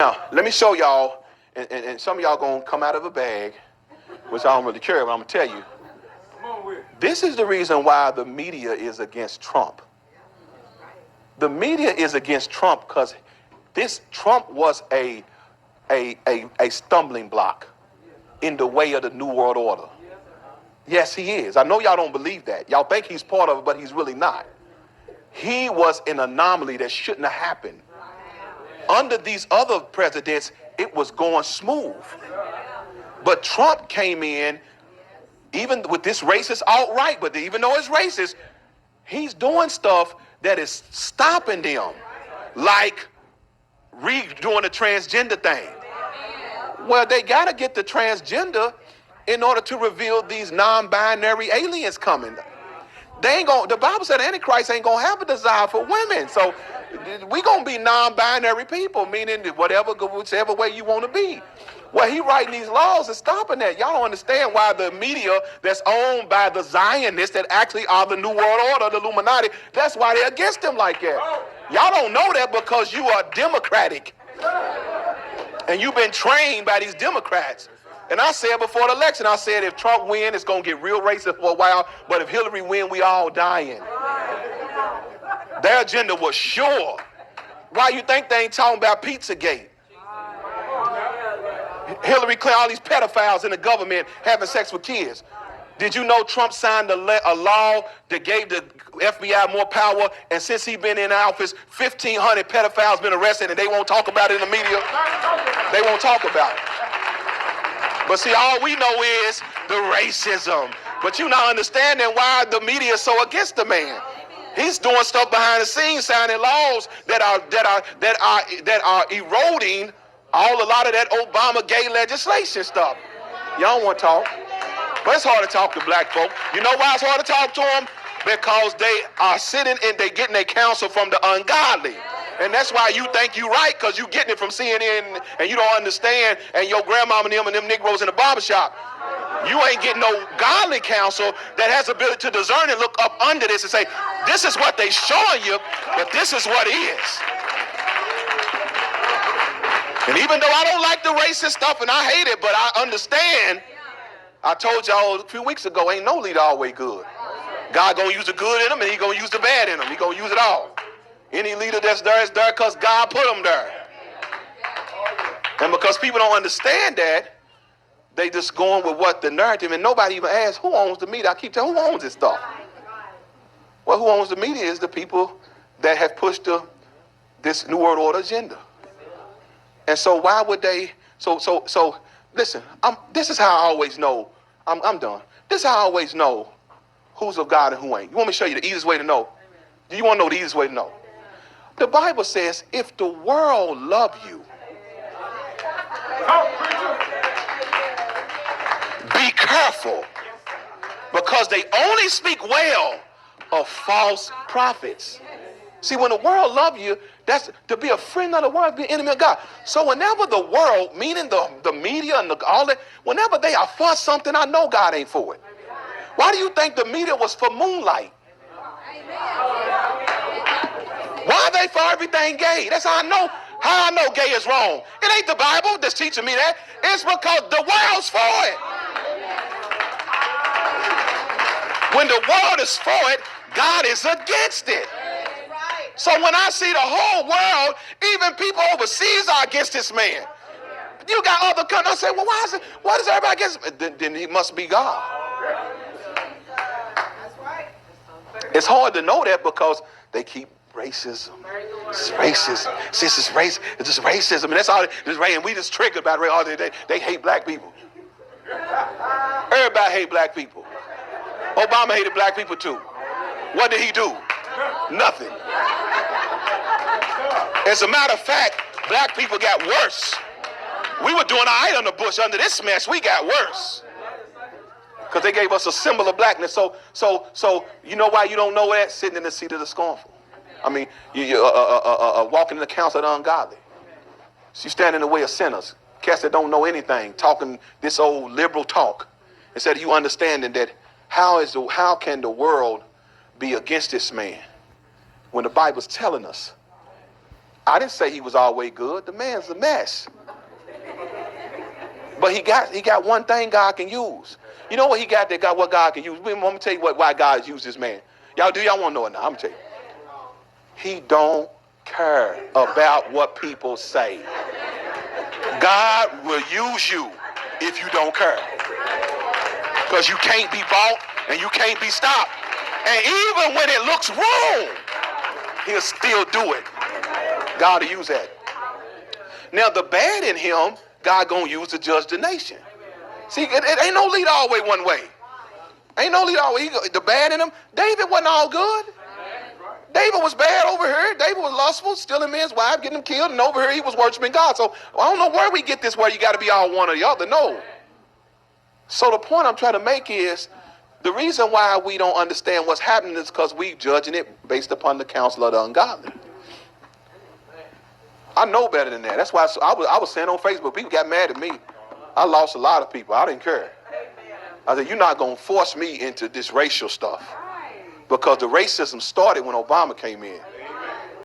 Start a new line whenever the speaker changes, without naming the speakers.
Now, let me show y'all, and some of y'all gonna come out of a bag, which I don't really care, but I'm gonna tell you. This is the reason why the media is against Trump. The media is against Trump because this Trump was a stumbling block in the way of the New World Order. Yes, he is. I know y'all don't believe that. Y'all think he's part of it, but he's really not. He was an anomaly that shouldn't have happened. Under these other presidents, it was going smooth. But Trump came in, even with this racist alt-right, but even though it's racist, he's doing stuff that is stopping them, like redoing the transgender thing. Well, they got to get the transgender in order to reveal these non-binary aliens coming. They ain't gonna, the Bible said Antichrist ain't gonna have a desire for women. So we gonna be non-binary people, meaning whichever way you want to be. Well, he writing these laws and stopping that. Y'all don't understand why the media that's owned by the Zionists that actually are the New World Order, the Illuminati, that's why they're against them like that. Y'all don't know that because you are Democratic. And you've been trained by these Democrats. And I said before the election, I said if Trump win, it's going to get real racist for a while. But if Hillary win, we all dying. Their agenda was sure. Why you think they ain't talking about Pizzagate? Hillary Clinton, all these pedophiles in the government having sex with kids. Did you know Trump signed a law that gave the FBI more power? And since he's been in office, 1,500 pedophiles been arrested, and they won't talk about it in the media. They won't talk about it. But see, all we know is the racism. But you're not understanding why the media is so against the man. He's doing stuff behind the scenes, signing laws that are eroding a lot of that Obama gay legislation stuff. Y'all don't want to talk. But it's hard to talk to black folk. You know why it's hard to talk to them? Because they are sitting and they getting their counsel from the ungodly. And that's why you think you right, because you getting it from CNN and you don't understand, and your grandmama and them Negroes in the barbershop. You ain't getting no godly counsel that has the ability to discern and look up under this and say, this is what they showing you, but this is what is. And even though I don't like the racist stuff and I hate it, but I understand. I told y'all a few weeks ago, ain't no leader always good. God gonna use the good in them and he gonna use the bad in them. He gonna use it all. Any leader that's there is there because God put them there. And because people don't understand that, they just going with what the narrative, and nobody even asks, who owns the media? I keep telling, who owns this stuff? Well, who owns the media is the people that have pushed this New World Order agenda. And so why would they, so listen, this is how I always know, I'm done. This is how I always know who's of God and who ain't. You want me to show you the easiest way to know? Do you want to know the easiest way to know? The Bible says, if the world love you, be careful, because they only speak well of false prophets. See, when the world love you, that's to be a friend of the world, be an enemy of God. So whenever the world, meaning the media and all that, whenever they are for something, I know God ain't for it. Why do you think the media was for Moonlight? Why are they for everything gay? That's how I know gay is wrong. It ain't the Bible that's teaching me that. It's because the world's for it. When the world is for it, God is against it. So when I see the whole world, even people overseas are against this man. You got other countries. I say, well, why is everybody against him? Then he must be God. That's right. It's hard to know that because they keep racism. It's racism. See, it's just racism. And that's all. And we just triggered about it. They hate black people. Everybody hate black people. Obama hated black people too. What did he do? Nothing. As a matter of fact, black people got worse. We were doing all right on the bush. Under this mess, we got worse. Because they gave us a symbol of blackness. So you know why you don't know that? Sitting in the seat of the scornful. I mean, you walking in the counsel of the ungodly. So you stand in the way of sinners. Cats that don't know anything, talking this old liberal talk. Instead of you understanding that how can the world be against this man when the Bible's telling us I didn't say he was always good. The man's a mess. But he got one thing God can use. You know what he got that what God can use? I'm going to tell you why God used this man. Y'all want to know it now? I'm going to tell you. He don't care about what people say. God will use you if you don't care. Because you can't be bought and you can't be stopped. And even when it looks wrong, he'll still do it. God will use that. Now the bad in him, God gonna use to judge the nation. See, it ain't no leader always one way. Ain't no leader always. The bad in him, David wasn't all good. David was bad over here. David was lustful, stealing men's wives, getting them killed, and over here he was worshiping God. So I don't know where we get this where you got to be all one or the other. No. So the point I'm trying to make is the reason why we don't understand what's happening is because we judging it based upon the counsel of the ungodly. I know better than that. That's why I was saying on Facebook, people got mad at me. I lost a lot of people. I didn't care. I said, you're not going to force me into this racial stuff. Because the racism started when Obama came in.